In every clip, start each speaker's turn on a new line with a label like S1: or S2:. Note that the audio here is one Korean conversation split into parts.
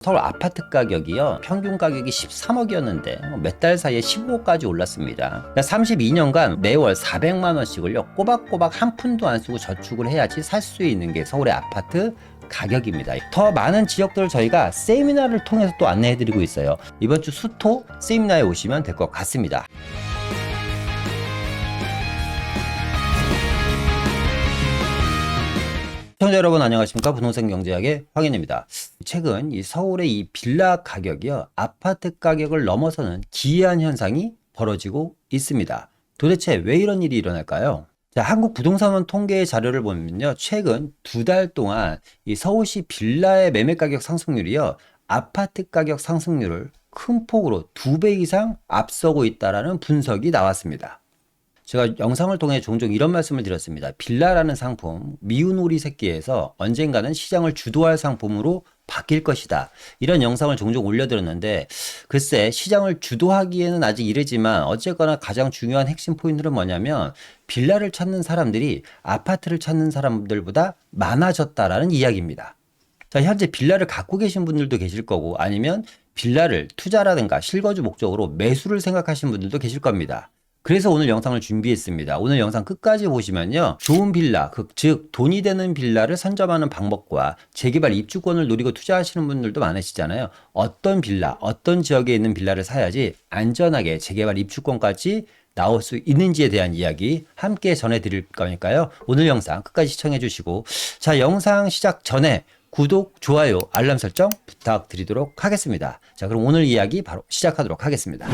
S1: 서울 아파트 가격이요, 평균 가격이 13억이었는데 몇 달 사이에 15억까지 올랐습니다. 32년간 매월 400만 원씩을요 꼬박꼬박 한 푼도 안 쓰고 저축을 해야지 살 수 있는 게 서울의 아파트 가격입니다. 더 많은 지역들을 저희가 세미나를 통해서 또 안내해드리고 있어요. 이번 주 수토 세미나에 오시면 될 것 같습니다. 시청자 여러분 안녕하십니까? 부동산 경제학의 황현입니다. 최근 이 서울의 이 빌라 가격이요, 아파트 가격을 넘어서는 기이한 현상이 벌어지고 있습니다. 도대체 왜 이런 일이 일어날까요? 자, 한국 부동산 통계의 자료를 보면요, 최근 2달 동안 이 서울시 빌라의 매매 가격 상승률이요, 아파트 가격 상승률을 큰 폭으로 2배 이상 앞서고 있다라는 분석이 나왔습니다. 제가 영상을 통해 종종 이런 말씀을 드렸습니다. 빌라라는 상품, 미운 오리 새끼에서 언젠가는 시장을 주도할 상품으로 바뀔 것이다. 이런 영상을 종종 올려드렸는데, 글쎄 시장을 주도하기에는 아직 이르지만 어쨌거나 가장 중요한 핵심 포인트는 뭐냐면, 빌라를 찾는 사람들이 아파트를 찾는 사람들보다 많아졌다라는 이야기입니다. 자, 현재 빌라를 갖고 계신 분들도 계실 거고, 아니면 빌라를 투자라든가 실거주 목적으로 매수를 생각하시는 분들도 계실 겁니다. 그래서 오늘 영상을 준비했습니다. 오늘 영상 끝까지 보시면요, 좋은 빌라, 즉 돈이 되는 빌라를 선점하는 방법과 재개발 입주권을 노리고 투자하시는 분들도 많으시잖아요. 어떤 빌라, 어떤 지역에 있는 빌라를 사야지 안전하게 재개발 입주권까지 나올 수 있는지에 대한 이야기 함께 전해드릴 거니까요, 오늘 영상 끝까지 시청해 주시고, 자, 영상 시작 전에 구독, 좋아요, 알람 설정 부탁드리도록 하겠습니다. 자, 그럼 오늘 이야기 바로 시작하도록 하겠습니다.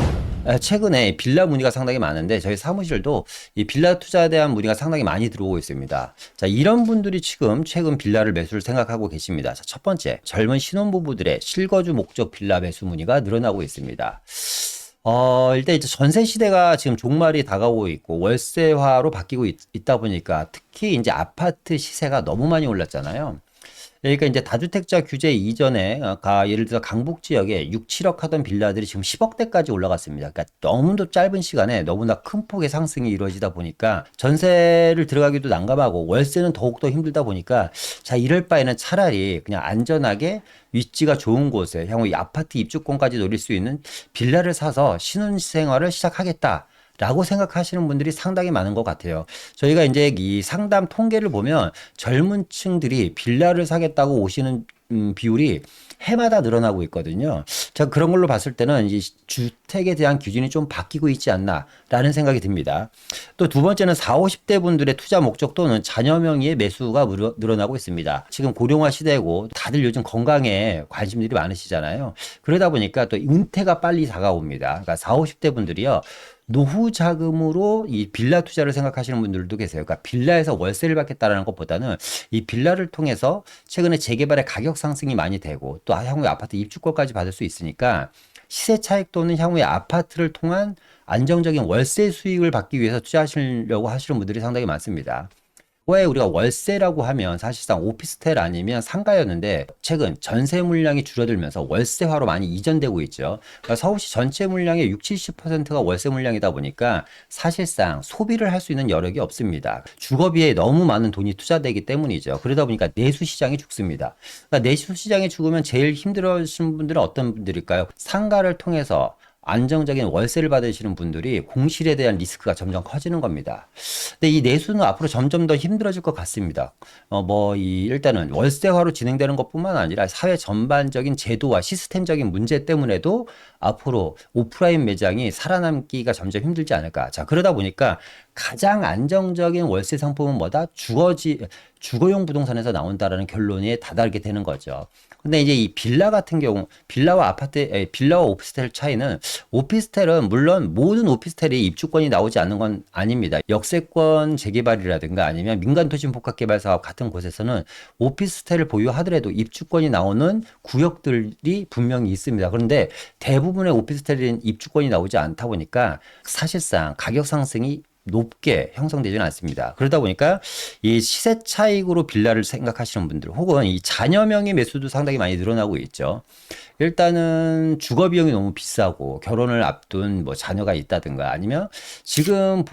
S1: 최근에 빌라 문의가 상당히 많은데, 저희 사무실도 이 빌라 투자에 대한 문의가 상당히 많이 들어오고 있습니다. 자, 이런 분들이 지금 최근 빌라를 매수를 생각하고 계십니다. 자, 첫 번째, 젊은 신혼부부들의 실거주 목적 빌라 매수 문의가 늘어나고 있습니다. 일단 이제 전세 시대가 지금 종말이 다가오고 있고 월세화로 바뀌고 있다 보니까, 특히 이제 아파트 시세가 너무 많이 올랐잖아요. 그러니까 이제 다주택자 규제 이전에 예를 들어 강북 지역에 6, 7억 하던 빌라들이 지금 10억대까지 올라갔습니다. 그러니까 너무도 짧은 시간에 너무나 큰 폭의 상승이 이루어지다 보니까 전세를 들어가기도 난감하고 월세는 더욱더 힘들다 보니까, 자, 이럴 바에는 차라리 그냥 안전하게 위치가 좋은 곳에 향후 이 아파트 입주권까지 노릴 수 있는 빌라를 사서 신혼생활을 시작하겠다 라고 생각하시는 분들이 상당히 많은 것 같아요. 저희가 이제 이 상담 통계를 보면 젊은 층들이 빌라를 사겠다고 오시는 비율이 해마다 늘어나고 있거든요. 자, 그런 걸로 봤을 때는 이 주택에 대한 기준이 좀 바뀌고 있지 않나라는 생각이 듭니다. 또 두 번째는 40, 50대 분들의 투자 목적 또는 자녀 명의의 매수가 늘어나고 있습니다. 지금 고령화 시대고 다들 요즘 건강에 관심들이 많으시잖아요. 그러다 보니까 또 은퇴가 빨리 다가옵니다. 그러니까 40, 50대 분들이요, 노후 자금으로 이 빌라 투자를 생각하시는 분들도 계세요. 그러니까 빌라에서 월세를 받겠다라는 것보다는 이 빌라를 통해서 최근에 재개발의 가격 상승이 많이 되고 또 향후에 아파트 입주권까지 받을 수 있으니까, 시세 차익 또는 향후에 아파트를 통한 안정적인 월세 수익을 받기 위해서 투자하시려고 하시는 분들이 상당히 많습니다. 왜 우리가 월세라고 하면 사실상 오피스텔 아니면 상가였는데, 최근 전세 물량이 줄어들면서 월세화로 많이 이전되고 있죠. 그러니까 서울시 전체 물량의 60, 70%가 월세 물량이다 보니까 사실상 소비를 할 수 있는 여력이 없습니다. 주거비에 너무 많은 돈이 투자되기 때문이죠. 그러다 보니까 내수 시장이 죽습니다. 그러니까 내수 시장이 죽으면 제일 힘들어하시는 분들은 어떤 분들일까요? 상가를 통해서 안정적인 월세를 받으시는 분들이 공실에 대한 리스크가 점점 커지는 겁니다. 근데 이 내수는 앞으로 점점 더 힘들어질 것 같습니다. 일단은 월세화로 진행되는 것뿐만 아니라 사회 전반적인 제도와 시스템적인 문제 때문에도 앞으로 오프라인 매장이 살아남기가 점점 힘들지 않을까. 자, 그러다 보니까 가장 안정적인 월세 상품은 뭐다? 주거용 부동산에서 나온다라는 결론에 다다르게 되는 거죠. 근데 이제 이 빌라 같은 경우, 빌라와 오피스텔 차이는, 오피스텔은 물론 모든 오피스텔이 입주권이 나오지 않는 건 아닙니다. 역세권 재개발이라든가 아니면 민간도시복합개발 사업 같은 곳에서는 오피스텔을 보유하더라도 입주권이 나오는 구역들이 분명히 있습니다. 그런데 대부분의 오피스텔은 입주권이 나오지 않다 보니까 사실상 가격 상승이 높게 형성되지는 않습니다. 그러다 보니까 이 시세 차익으로 빌라를 생각하시는 분들, 혹은 이 자녀명의 매수도 상당히 많이 늘어나고 있죠. 일단은 주거 비용이 너무 비싸고 결혼을 앞둔 뭐 자녀가 있다든가, 아니면 지금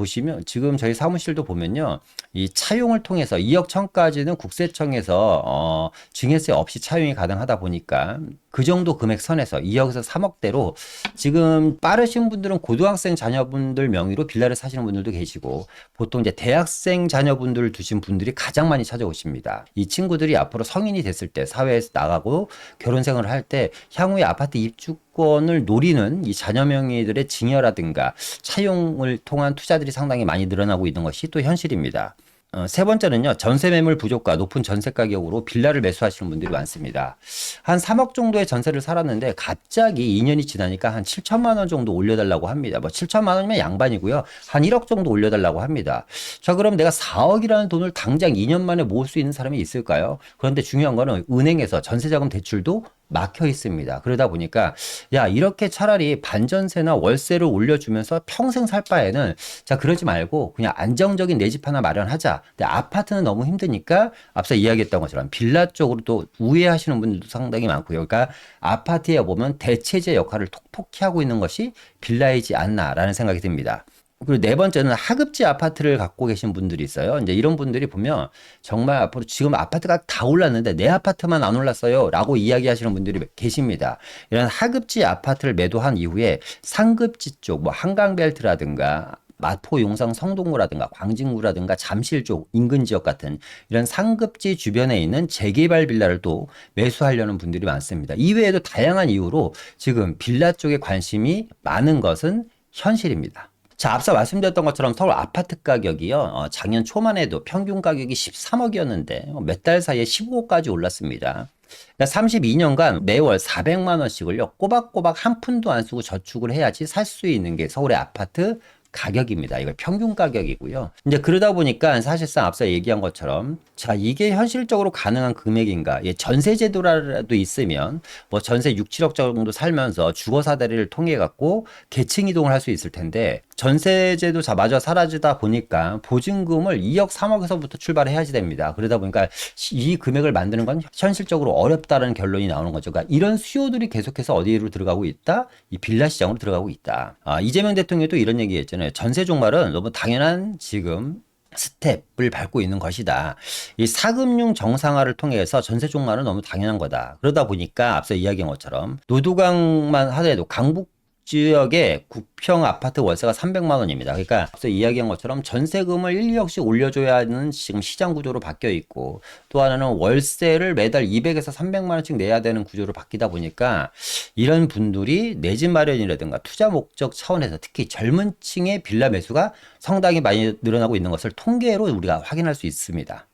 S1: 저희 사무실도 보면요, 이 차용을 통해서 2억 천까지는 국세청에서 증여세 없이 차용이 가능하다 보니까 그 정도 금액 선에서 2억에서 3억대로 지금 빠르신 분들은 고등학생 자녀분들 명의로 빌라를 사시는 분들도 계시고 보통 이제 대학생 자녀분들을 두신 분들이 가장 많이 찾아오십니다. 이 친구들이 앞으로 성인이 됐을 때 사회에서 나가고 결혼 생활을 할 때 향후에 아파트 입주권을 노리는 이 자녀 명의들의 증여라든가 차용을 통한 투자들이 상당히 많이 늘어나고 있는 것이 또 현실입니다. 세 번째는요, 전세 매물 부족과 높은 전세 가격으로 빌라를 매수하시는 분들이 많습니다. 한 3억 정도의 전세를 살았는데 갑자기 2년이 지나니까 한 7천만 원 정도 올려달라고 합니다. 뭐 7천만 원이면 양반이고요. 한 1억 정도 올려달라고 합니다. 자, 그럼 내가 4억이라는 돈을 당장 2년 만에 모을 수 있는 사람이 있을까요? 그런데 중요한 거는 은행에서 전세자금 대출도 막혀 있습니다. 그러다 보니까 야, 이렇게 차라리 반전세나 월세를 올려주면서 평생 살 바에는 자, 그러지 말고 그냥 안정적인 내 집 하나 마련하자. 근데 아파트는 너무 힘드니까 앞서 이야기했던 것처럼 빌라 쪽으로 또 우회하시는 분들도 상당히 많고요. 그러니까 아파트에 보면 대체제 역할을 톡톡히 하고 있는 것이 빌라이지 않나라는 생각이 듭니다. 그리고 네 번째는 하급지 아파트를 갖고 계신 분들이 있어요. 이제 이런 분들이 보면 정말 앞으로 지금 아파트가 다 올랐는데 내 아파트만 안 올랐어요 라고 이야기하시는 분들이 계십니다. 이런 하급지 아파트를 매도한 이후에 상급지 쪽, 뭐 한강벨트라든가 마포, 용상, 성동구라든가 광진구라든가 잠실 쪽 인근 지역 같은 이런 상급지 주변에 있는 재개발 빌라를 또 매수하려는 분들이 많습니다. 이외에도 다양한 이유로 지금 빌라 쪽에 관심이 많은 것은 현실입니다. 자, 앞서 말씀드렸던 것처럼 서울 아파트 가격이요, 작년 초만 해도 평균 가격이 13억이었는데 몇 달 사이에 15억까지 올랐습니다. 32년간 매월 400만 원씩을요, 꼬박꼬박 한 푼도 안 쓰고 저축을 해야지 살 수 있는 게 서울의 아파트 가격입니다. 이거 평균 가격이고요. 이제 그러다 보니까 사실상 앞서 얘기한 것처럼 자, 이게 현실적으로 가능한 금액인가? 예, 전세 제도라도 있으면 뭐 전세 6, 7억 정도 살면서 주거 사다리를 통해 갖고 계층 이동을 할 수 있을 텐데 전세 제도 마저 사라지다 보니까 보증금을 2억, 3억에서부터 출발해야지 됩니다. 그러다 보니까 이 금액을 만드는 건 현실적으로 어렵다는 결론이 나오는 거죠. 그러니까 이런 수요들이 계속해서 어디로 들어가고 있다? 이 빌라 시장으로 들어가고 있다. 이재명 대통령도 이런 얘기 했잖아요. 전세 종말은 너무 당연한 지금 스텝을 밟고 있는 것이다. 이 사금융 정상화를 통해서 전세 종말은 너무 당연한 거다. 그러다 보니까 앞서 이야기한 것처럼 노두강만 하더라도 강북 지역의 구평 아파트 월세가 300만 원입니다. 그러니까 앞서 이야기한 것처럼 전세금을 1, 2억씩 올려줘야 하는 지금 시장 구조로 바뀌어 있고 또 하나는 월세를 매달 200에서 300만 원씩 내야 되는 구조로 바뀌다 보니까 이런 분들이 내 집 마련이라든가 투자 목적 차원에서 특히 젊은 층의 빌라 매수가 상당히 많이 늘어나고 있는 것을 통계로 우리가 확인할 수 있습니다.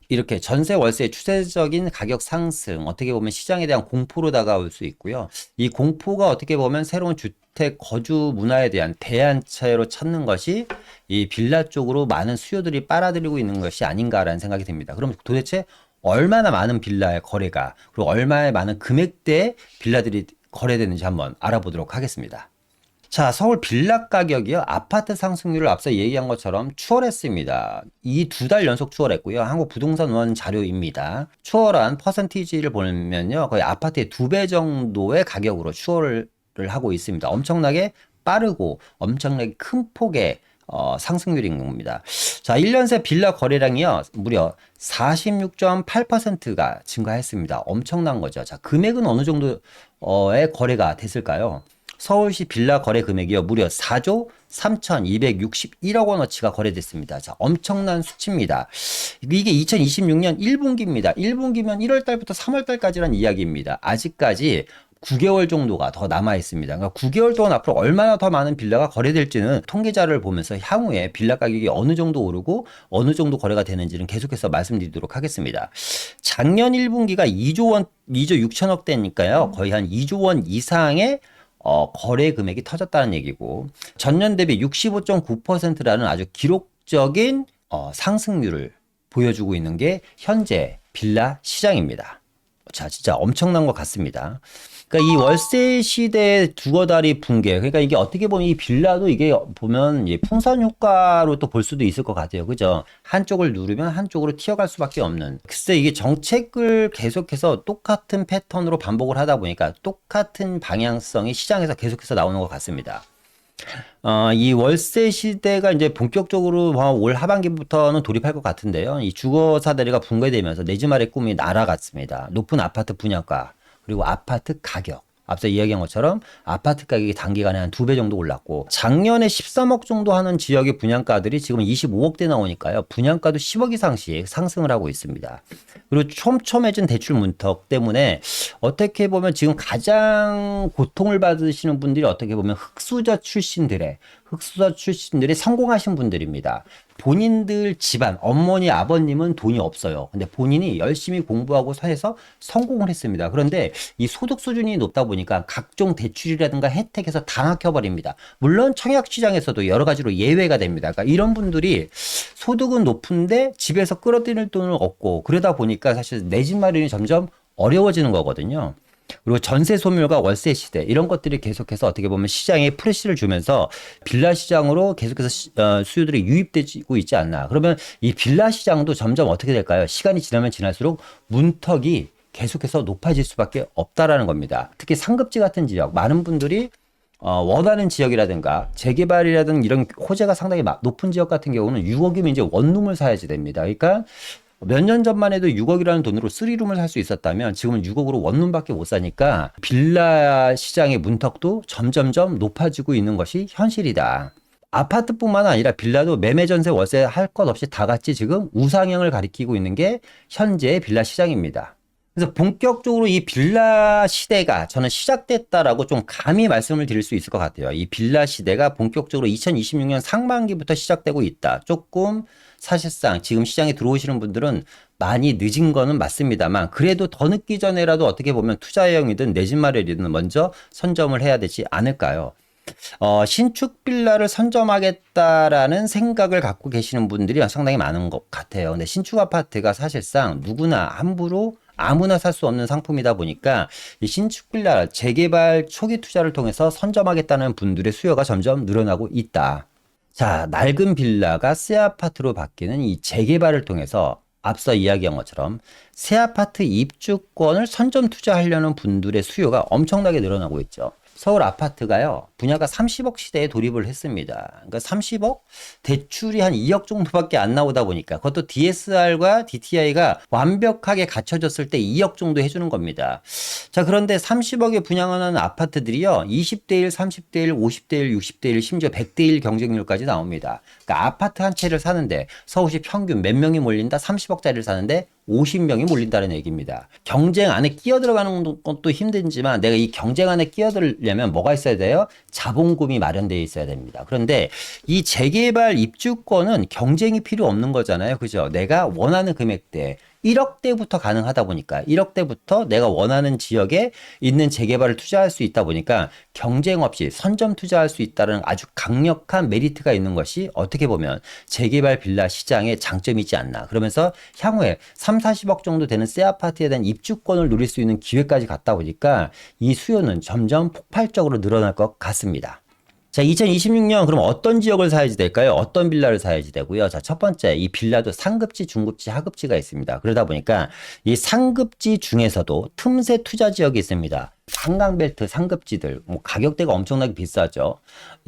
S1: 이렇게 전세 월세의 추세적인 가격 상승, 어떻게 보면 시장에 대한 공포로 다가올 수 있고요. 이 공포가 어떻게 보면 새로운 주택 거주 문화에 대한 대안책으로 찾는 것이 이 빌라 쪽으로 많은 수요들이 빨아들이고 있는 것이 아닌가라는 생각이 듭니다. 그럼 도대체 얼마나 많은 빌라의 거래가, 그리고 얼마나 많은 금액대의 빌라들이 거래되는지 한번 알아보도록 하겠습니다. 자, 서울 빌라 가격이요, 아파트 상승률을 앞서 얘기한 것처럼 추월했습니다. 이 2달 연속 추월했고요. 한국부동산원 자료입니다. 추월한 퍼센티지를 보면요, 거의 아파트의 2배 정도의 가격으로 추월을 하고 있습니다. 엄청나게 빠르고 엄청나게 큰 폭의 상승률인 겁니다. 자, 1년 새 빌라 거래량이요, 무려 46.8%가 증가했습니다. 엄청난 거죠. 자, 금액은 어느 정도의 거래가 됐을까요? 서울시 빌라 거래 금액이요, 무려 4조 3,261억 원어치가 거래됐습니다. 자, 엄청난 수치입니다. 이게 2026년 1분기입니다. 1분기면 1월 달부터 3월 달까지란 이야기입니다. 아직까지 9개월 정도가 더 남아 있습니다. 그러니까 9개월 동안 앞으로 얼마나 더 많은 빌라가 거래될지는 통계자를 보면서 향후에 빌라 가격이 어느 정도 오르고 어느 정도 거래가 되는지는 계속해서 말씀드리도록 하겠습니다. 작년 1분기가 2조 원, 2조 6천억 대니까요. 거의 한 2조 원 이상의 거래 금액이 터졌다는 얘기고, 전년 대비 65.9%라는 아주 기록적인 상승률을 보여주고 있는 게 현재 빌라 시장입니다. 자, 진짜 엄청난 것 같습니다. 그러니까 이 월세 시대의 두어다리 붕괴, 그러니까 이게 어떻게 보면 이 빌라도 이게 보면 풍선 효과로 또 볼 수도 있을 것 같아요. 그죠? 한쪽을 누르면 한쪽으로 튀어갈 수밖에 없는. 글쎄, 이게 정책을 계속해서 똑같은 패턴으로 반복을 하다 보니까 똑같은 방향성이 시장에서 계속해서 나오는 것 같습니다. 이 월세 시대가 이제 본격적으로 올 하반기부터는 돌입할 것 같은데요. 이 주거 사다리가 붕괴되면서 내 집 마련의 꿈이 날아갔습니다. 높은 아파트 분양가, 그리고 아파트 가격. 앞서 이야기한 것처럼 아파트 가격이 단기간에 한 2배 정도 올랐고 작년에 13억 정도 하는 지역의 분양가들이 지금 25억대 나오니까요. 분양가도 10억 이상씩 상승을 하고 있습니다. 그리고 촘촘해진 대출 문턱 때문에 어떻게 보면 지금 가장 고통을 받으시는 분들이 어떻게 보면 흑수저 출신들의 성공하신 분들입니다. 본인들 집안, 어머니, 아버님은 돈이 없어요. 근데 본인이 열심히 공부하고 해서 성공을 했습니다. 그런데 이 소득 수준이 높다 보니까 각종 대출이라든가 혜택에서 다 막혀버립니다. 물론 청약시장에서도 여러 가지로 예외가 됩니다. 그러니까 이런 분들이 소득은 높은데 집에서 끌어들일 돈은 없고 그러다 보니까 사실 내 집 마련이 점점 어려워지는 거거든요. 그리고 전세 소멸과 월세 시대 이런 것들이 계속해서 어떻게 보면 시장에 프레시를 주면서 빌라 시장으로 계속해서 수요들이 유입되고 있지 않나. 그러면 이 빌라 시장도 점점 어떻게 될까요? 시간이 지나면 지날수록 문턱이 계속해서 높아질 수밖에 없다라는 겁니다. 특히 상급지 같은 지역 많은 분들이 원하는 지역이라든가 재개발이라든 이런 호재가 상당히 높은 지역 같은 경우는 6억이면 이제 원룸을 사야지 됩니다. 그러니까 몇 년 전만 해도 6억이라는 돈으로 3룸을 살 수 있었다면 지금은 6억으로 원룸밖에 못 사니까 빌라 시장의 문턱도 점점점 높아지고 있는 것이 현실이다. 아파트뿐만 아니라 빌라도 매매 전세 월세 할 것 없이 다 같이 지금 우상향을 가리키고 있는 게 현재의 빌라 시장입니다. 그래서 본격적으로 이 빌라 시대가 저는 시작됐다라고 좀 감히 말씀을 드릴 수 있을 것 같아요. 이 빌라 시대가 본격적으로 2026년 상반기부터 시작되고 있다. 조금 사실상 지금 시장에 들어오시는 분들은 많이 늦은 거는 맞습니다만 그래도 더 늦기 전에라도 어떻게 보면 투자형이든 내 집 마련이든 먼저 선점을 해야 되지 않을까요? 신축 빌라를 선점하겠다라는 생각을 갖고 계시는 분들이 상당히 많은 것 같아요. 근데 신축 아파트가 사실상 누구나 함부로 아무나 살 수 없는 상품이다 보니까 이 신축 빌라 재개발 초기 투자를 통해서 선점하겠다는 분들의 수요가 점점 늘어나고 있다. 자, 낡은 빌라가 새 아파트로 바뀌는 이 재개발을 통해서 앞서 이야기한 것처럼 새 아파트 입주권을 선점 투자하려는 분들의 수요가 엄청나게 늘어나고 있죠. 서울 아파트가요, 분야가 30억 시대에 돌입을 했습니다. 그러니까 30억? 대출이 한 2억 정도밖에 안 나오다 보니까 그것도 DSR과 DTI가 완벽하게 갖춰졌을 때 2억 정도 해주는 겁니다. 자, 그런데 30억에 분양하는 아파트들이요, 20대 1, 30대 1, 50대 1, 60대 1, 심지어 100대 1 경쟁률까지 나옵니다. 그러니까 아파트 한 채를 사는데 서울시 평균 몇 명이 몰린다? 30억짜리를 사는데 50명이 몰린다는 얘기입니다. 경쟁 안에 끼어들어가는 것도 힘들지만 내가 이 경쟁 안에 끼어들려면 뭐가 있어야 돼요? 자본금이 마련되어 있어야 됩니다. 그런데 이 재개발 입주권은 경쟁이 필요 없는 거잖아요. 그죠? 내가 원하는 금액대 1억대부터 가능하다 보니까 1억대부터 내가 원하는 지역에 있는 재개발을 투자할 수 있다 보니까 경쟁 없이 선점 투자할 수 있다는 아주 강력한 메리트가 있는 것이 어떻게 보면 재개발 빌라 시장의 장점이지 않나. 그러면서 향후에 3, 40억 정도 되는 새 아파트에 대한 입주권을 누릴 수 있는 기회까지 갔다 보니까 이 수요는 점점 폭발적으로 늘어날 것 같습니다. 자, 2026년 그럼 어떤 지역을 사야지 될까요? 어떤 빌라를 사야지 되고요. 자, 첫 번째, 이 빌라도 상급지, 중급지, 하급지가 있습니다. 그러다 보니까 이 상급지 중에서도 틈새 투자 지역이 있습니다. 한강벨트 상급지들, 뭐 가격대가 엄청나게 비싸죠.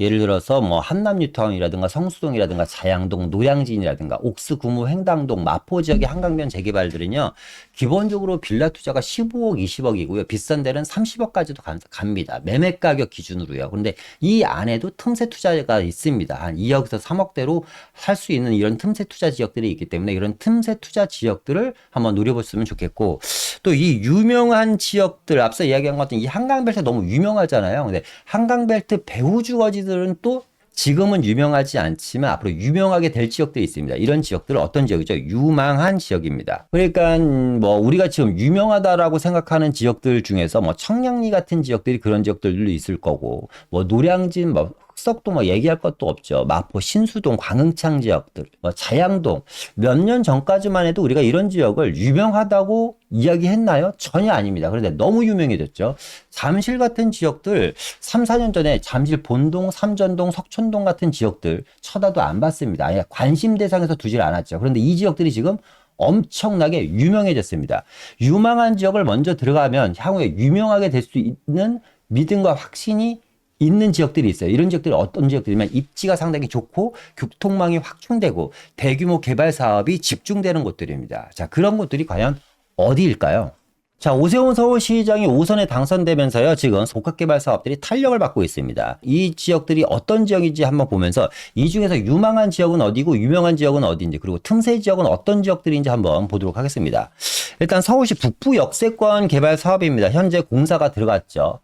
S1: 예를 들어서 뭐 한남뉴타운이라든가 성수동이라든가 자양동, 노량진이라든가 옥스, 구무, 횡당동, 마포 지역의 한강변 재개발들은요, 기본적으로 빌라 투자가 15억, 20억이고요. 비싼 데는 30억까지도 갑니다. 매매 가격 기준으로요. 그런데 이 안에도 틈새 투자가 있습니다. 한 2억에서 3억대로 살 수 있는 이런 틈새 투자 지역들이 있기 때문에 이런 틈새 투자 지역들을 한번 노려봤으면 좋겠고, 또 이 유명한 지역들, 앞서 이야기한 것 같은 이 한강벨트 너무 유명하잖아요. 근데 한강벨트 배후 주거지들은 또 지금은 유명하지 않지만 앞으로 유명하게 될 지역들이 있습니다. 이런 지역들은 어떤 지역이죠? 유망한 지역입니다. 그러니까 뭐 우리가 지금 유명하다라고 생각하는 지역들 중에서 뭐 청량리 같은 지역들이 그런 지역들도 있을 거고, 뭐 노량진, 뭐 흑석동 뭐 얘기할 것도 없죠. 마포, 신수동, 광흥창 지역들, 뭐 자양동, 몇 년 전까지만 해도 우리가 이런 지역을 유명하다고 이야기했나요? 전혀 아닙니다. 그런데 너무 유명해졌죠. 잠실 같은 지역들 3, 4년 전에 잠실 본동, 삼전동, 석촌동 같은 지역들 쳐다도 안 봤습니다. 아예 관심 대상에서 두질 않았죠. 그런데 이 지역들이 지금 엄청나게 유명해졌습니다. 유망한 지역을 먼저 들어가면 향후에 유명하게 될 수 있는 믿음과 확신이 있는 지역들이 있어요. 이런 지역들이 어떤 지역들이면 입지가 상당히 좋고 교통망이 확충되고 대규모 개발 사업이 집중되는 곳들입니다. 자, 그런 곳들이 과연 어디일까요? 자, 오세훈 서울시장이 5선에 당선되면서요, 지금 복합개발 사업들이 탄력을 받고 있습니다. 이 지역들이 어떤 지역인지 한번 보면서 이 중에서 유망한 지역은 어디고 유명한 지역은 어디인지, 그리고 틈새 지역은 어떤 지역들인지 한번 보도록 하겠습니다. 일단 서울시 북부 역세권 개발 사업입니다. 현재 공사가 들어갔죠.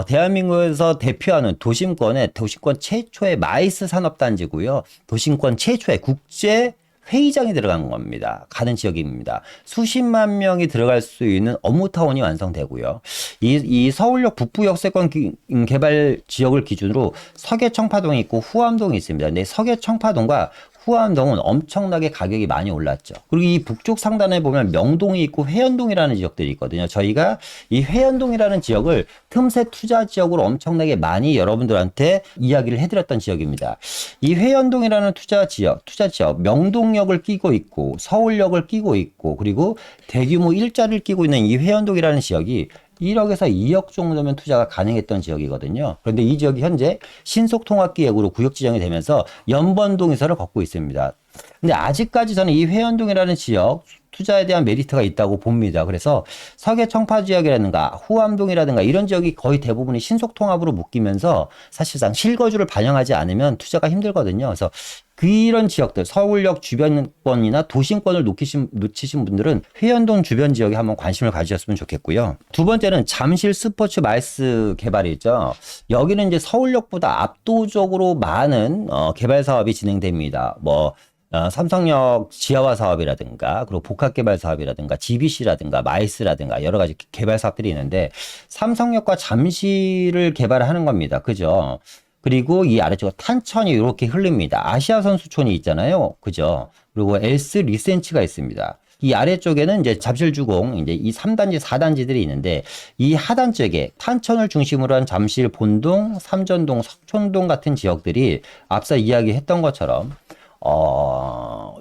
S1: 대한민국에서 대표하는 도심권 최초의 마이스 산업단지고요. 도심권 최초의 국제 회의장이 들어간 겁니다. 가는 지역입니다. 수십만 명이 들어갈 수 있는 업무타운이 완성되고요. 이 서울역 북부 역세권 개발 지역을 기준으로 서계청파동이 있고 후암동이 있습니다. 근데 서계청파동과 후암동은 엄청나게 가격이 많이 올랐죠. 그리고 이 북쪽 상단에 보면 명동이 있고 회연동이라는 지역들이 있거든요. 저희가 이 회연동이라는 지역을 틈새 투자 지역으로 엄청나게 많이 여러분들한테 이야기를 해드렸던 지역입니다. 이 회연동이라는 투자 지역, 명동역을 끼고 있고 서울역을 끼고 있고 그리고 대규모 일자리를 끼고 있는 이 회연동이라는 지역이 1억에서 2억 정도면 투자가 가능했던 지역이거든요. 그런데 이 지역이 현재 신속통합기획으로 구역 지정이 되면서 연번동의서를 걷고 있습니다. 근데 아직까지 저는 이 회원동이라는 지역 투자에 대한 메리트가 있다고 봅니다. 그래서 서계청파 지역이라든가 후암동이라든가 이런 지역이 거의 대부분이 신속통합으로 묶이면서 사실상 실거주를 반영하지 않으면 투자가 힘들거든요. 그래서 이런 지역들, 서울역 주변권이나 도심권을 놓치신 분들은 회연동 주변 지역에 한번 관심을 가지셨으면 좋겠고요. 두 번째는 잠실 스포츠 마이스 개발이죠. 여기는 이제 서울역보다 압도적으로 많은 개발 사업이 진행됩니다. 삼성역 지하화 사업이라든가, 그리고 복합개발 사업이라든가, GBC라든가, 마이스라든가, 여러 가지 개발 사업들이 있는데, 삼성역과 잠실을 개발하는 겁니다. 그죠? 그리고 이 아래쪽에 탄천이 이렇게 흐릅니다. 아시아 선수촌이 있잖아요. 그죠? 그리고 엘스 리센치가 있습니다. 이 아래쪽에는 이제 잠실주공, 이제 이 3단지, 4단지들이 있는데, 이 하단 쪽에 탄천을 중심으로 한 잠실 본동, 삼전동, 석촌동 같은 지역들이 앞서 이야기했던 것처럼,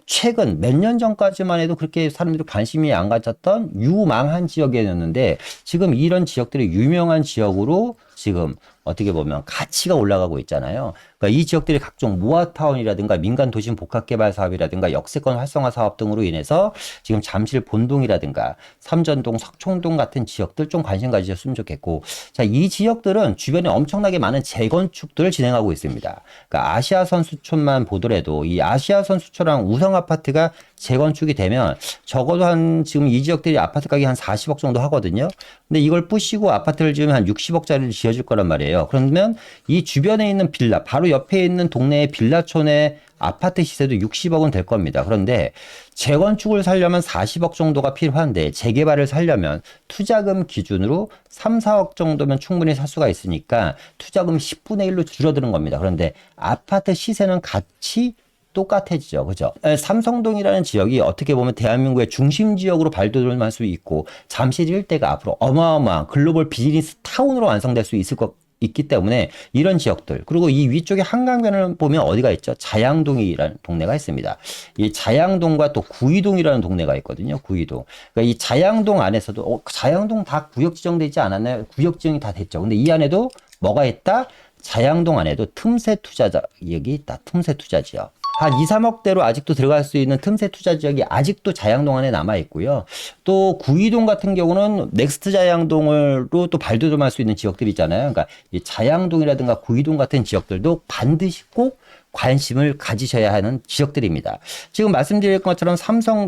S1: 최근 몇 년 전까지만 해도 그렇게 사람들이 관심이 안 가졌던 유망한 지역이었는데, 지금 이런 지역들이 유명한 지역으로 지금 어떻게 보면 가치가 올라가고 있잖아요. 그러니까 이 지역들이 각종 모아타운이라든가 민간 도심 복합개발 사업이라든가 역세권 활성화 사업 등으로 인해서 지금 잠실 본동이라든가 삼전동, 석촌동 같은 지역들 좀 관심 가지셨으면 좋겠고, 자, 이 지역들은 주변에 엄청나게 많은 재건축들을 진행하고 있습니다. 그러니까 아시아 선수촌만 보더라도 이 아시아 선수촌랑 우성 아파트가 재건축이 되면 적어도 지금 이 지역들이 아파트 가격이 한 40억 정도 하거든요. 근데 이걸 부시고 아파트를 지으면 한 60억짜리를 지어줄 거란 말이에요. 그러면 이 주변에 있는 빌라, 바로 옆에 있는 동네의 빌라촌의 아파트 시세도 60억은 될 겁니다. 그런데 재건축을 살려면 40억 정도가 필요한데 재개발을 살려면 투자금 기준으로 3, 4억 정도면 충분히 살 수가 있으니까 투자금 10분의 1로 줄어드는 겁니다. 그런데 아파트 시세는 같이 똑같아지죠. 그죠? 삼성동이라는 지역이 어떻게 보면 대한민국의 중심 지역으로 발돋움할 수 있고 잠실 일대가 앞으로 어마어마한 글로벌 비즈니스 타운으로 완성될 수 있기 때문에 이런 지역들, 그리고 이 위쪽에 한강변을 보면 어디가 있죠? 자양동이라는 동네가 있습니다. 이 자양동과 또 구이동이라는 동네가 있거든요. 구이동. 그러니까 이 자양동 안에서도 자양동 다 구역 지정되지 않았나요? 구역 지정이 다 됐죠. 근데 이 안에도 뭐가 있다? 자양동 안에도 틈새 투자자 여기 있다. 틈새 투자 지역. 한 2, 3억대로 아직도 들어갈 수 있는 틈새 투자 지역이 아직도 자양동 안에 남아 있고요. 또 구이동 같은 경우는 넥스트 자양동으로 또 발돋움할 수 있는 지역들이 있잖아요. 그러니까 이 자양동이라든가 구이동 같은 지역들도 반드시 꼭 관심을 가지셔야 하는 지역들입니다. 지금 말씀드린 것처럼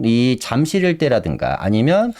S1: 이 잠실 일대라든가 아니면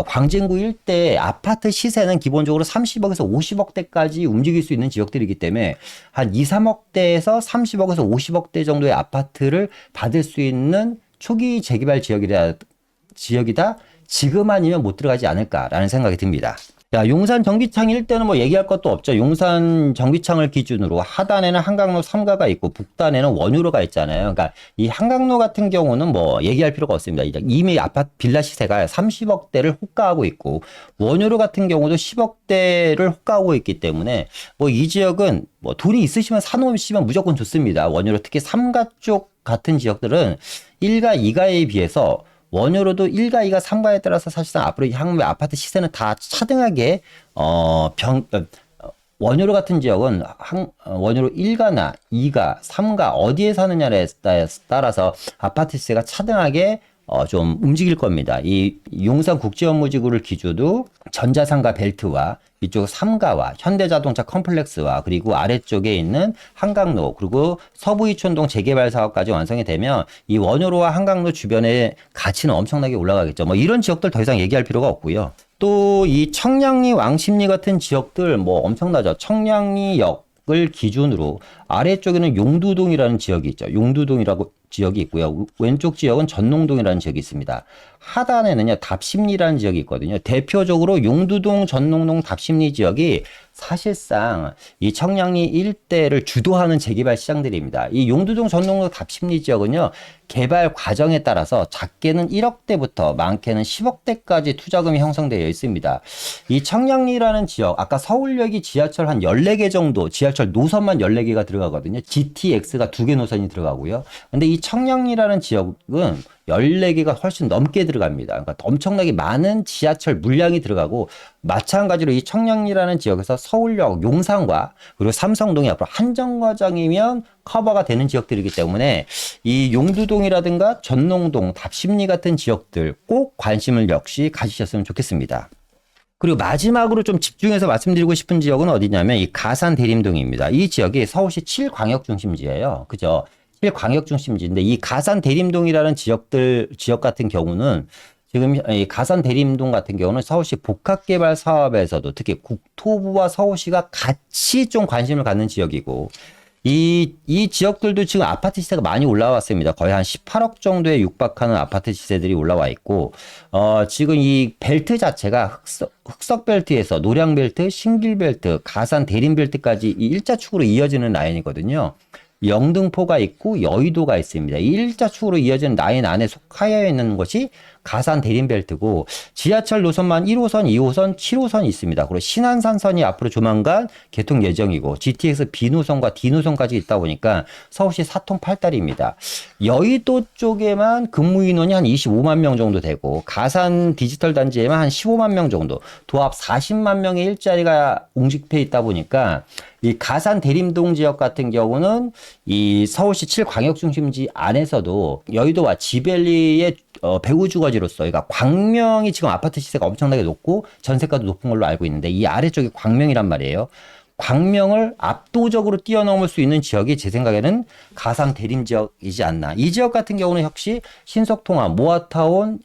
S1: 광진구 일대 아파트 시세는 기본적으로 30억에서 50억대까지 움직일 수 있는 지역들이기 때문에 한 2, 3억대에서 30억에서 50억대 정도의 아파트를 받을 수 있는 초기 재개발 지역이다. 지금 아니면 못 들어가지 않을까라는 생각이 듭니다. 자, 용산 전기창 일대는 뭐 얘기할 것도 없죠. 용산 전기창을 기준으로 하단에는 한강로 3가가 있고 북단에는 원유로가 있잖아요. 그러니까 이 한강로 같은 경우는 뭐 얘기할 필요가 없습니다. 이미 아파트 빌라 시세가 30억대를 호가하고 있고 원유로 같은 경우도 10억대를 호가하고 있기 때문에 뭐 이 지역은 뭐 돈이 있으시면 사놓으시면 무조건 좋습니다. 원유로 특히 3가 쪽 같은 지역들은 1가 2가에 비해서 원유로도 1가, 2가, 3가에 따라서 사실상 앞으로 향후에 아파트 시세는 다 차등하게 원유로 같은 지역은 원유로 1가나 2가, 3가 어디에 사느냐에 따라서 아파트 시세가 차등하게 좀 움직일 겁니다. 이 용산 국제업무지구를 기준으로 전자상가 벨트와 이쪽 삼가와 현대자동차 컴플렉스와 그리고 아래쪽에 있는 한강로 그리고 서부이촌동 재개발 사업까지 완성이 되면 이 원효로와 한강로 주변의 가치는 엄청나게 올라가겠죠. 뭐 이런 지역들 더 이상 얘기할 필요가 없고요. 또 이 청량리, 왕십리 같은 지역들 뭐 엄청나죠. 청량리역 을 기준으로 아래쪽에는 용두동이라는 지역이 있죠. 용두동이라고 지역이 있고요. 왼쪽 지역은 전농동이라는 지역이 있습니다. 하단에는요, 답심리라는 지역이 있거든요. 대표적으로 용두동, 전농동, 답심리 지역이 사실상 이 청량리 일대를 주도하는 재개발 시장들입니다. 이 용두동, 전농동, 답심리 지역은요, 개발 과정에 따라서 작게는 1억대부터 많게는 10억대까지 투자금이 형성되어 있습니다. 이 청량리라는 지역, 아까 서울역이 지하철 한 14개 정도, 지하철 노선만 14개가 들어가거든요. GTX가 2개 노선이 들어가고요. 근데 이 청량리라는 지역은 14개가 훨씬 넘게 들어갑니다. 그러니까 엄청나게 많은 지하철 물량이 들어가고 마찬가지로 이 청량리라는 지역에서 서울역, 용산과 그리고 삼성동이 앞으로 한 정거장이면 커버가 되는 지역들이기 때문에 이 용두동이라든가 전농동, 답심리 같은 지역들 꼭 관심을 역시 가지셨으면 좋겠습니다. 그리고 마지막으로 좀 집중해서 말씀드리고 싶은 지역은 어디냐면 이 가산 대림동입니다. 이 지역이 서울시 7광역 중심지예요. 그죠? 7광역 중심지인데 이 가산 대림동이라는 지역 같은 경우는 지금 이 가산 대림동 같은 경우는 서울시 복합개발 사업에서도 특히 국토부와 서울시가 같이 좀 관심을 갖는 지역이고 이 지역들도 지금 아파트 시세가 많이 올라왔습니다. 거의 한 18억 정도에 육박하는 아파트 시세들이 올라와 있고, 지금 이 벨트 자체가 흑석 벨트에서 노량 벨트, 신길 벨트, 가산 대림 벨트까지 이 일자축으로 이어지는 라인이거든요. 영등포가 있고 여의도가 있습니다. 이 일자축으로 이어지는 라인 안에 속하여 있는 것이 가산 대림벨트고 지하철 노선만 1호선, 2호선, 7호선이 있습니다. 그리고 신안산선이 앞으로 조만간 개통 예정이고 GTX B노선과 D노선까지 있다 보니까 서울시 사통팔달입니다. 여의도 쪽에만 근무 인원이 한 25만 명 정도 되고 가산 디지털 단지에만 한 15만 명 정도, 도합 40만 명의 일자리가 옹집해 있다 보니까 이 가산 대림동 지역 같은 경우는 이 서울시 7광역 중심지 안에서도 여의도와 지벨리의 배후 주거지로서, 그러니까 광명이 지금 아파트 시세가 엄청나게 높고 전세가도 높은 걸로 알고 있는데 이 아래쪽이 광명이란 말이에요. 광명을 압도적으로 뛰어넘을 수 있는 지역이 제 생각에는 가산 대림 지역이지 않나. 이 지역 같은 경우는 역시 신속통합, 모아타운,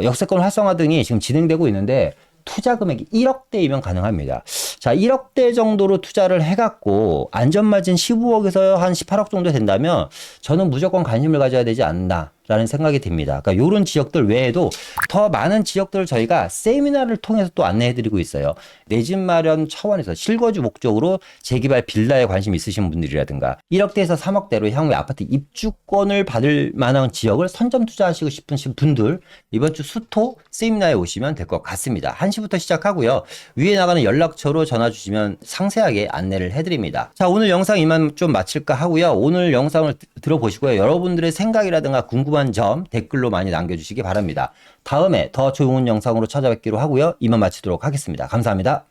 S1: 역세권 활성화 등이 지금 진행되고 있는데 투자 금액이 1억대이면 가능합니다. 자, 1억대 정도로 투자를 해갖고 안전마진 15억에서 한 18억 정도 된다면 저는 무조건 관심을 가져야 되지 않나 라는 생각이 듭니다. 그러니까 이런 지역들 외에도 더 많은 지역들을 저희가 세미나를 통해서 또 안내해드리고 있어요. 내 집 마련 차원에서 실거주 목적으로 재개발 빌라에 관심 있으신 분들이라든가 1억대에서 3억대로 향후에 아파트 입주권을 받을 만한 지역을 선점 투자하시고 싶으신 분들 이번 주 수토 세미나에 오시면 될 것 같습니다. 1시부터 시작하고요. 위에 나가는 연락처로 전화 주시면 상세하게 안내를 해드립니다. 자, 오늘 영상 이만 좀 마칠까 하고요. 오늘 영상을 들어보시고요. 여러분들의 생각이라든가 궁금한 점 댓글로 많이 남겨주시기 바랍니다. 다음에 더 좋은 영상으로 찾아뵙기로 하고요. 이만 마치도록 하겠습니다. 감사합니다.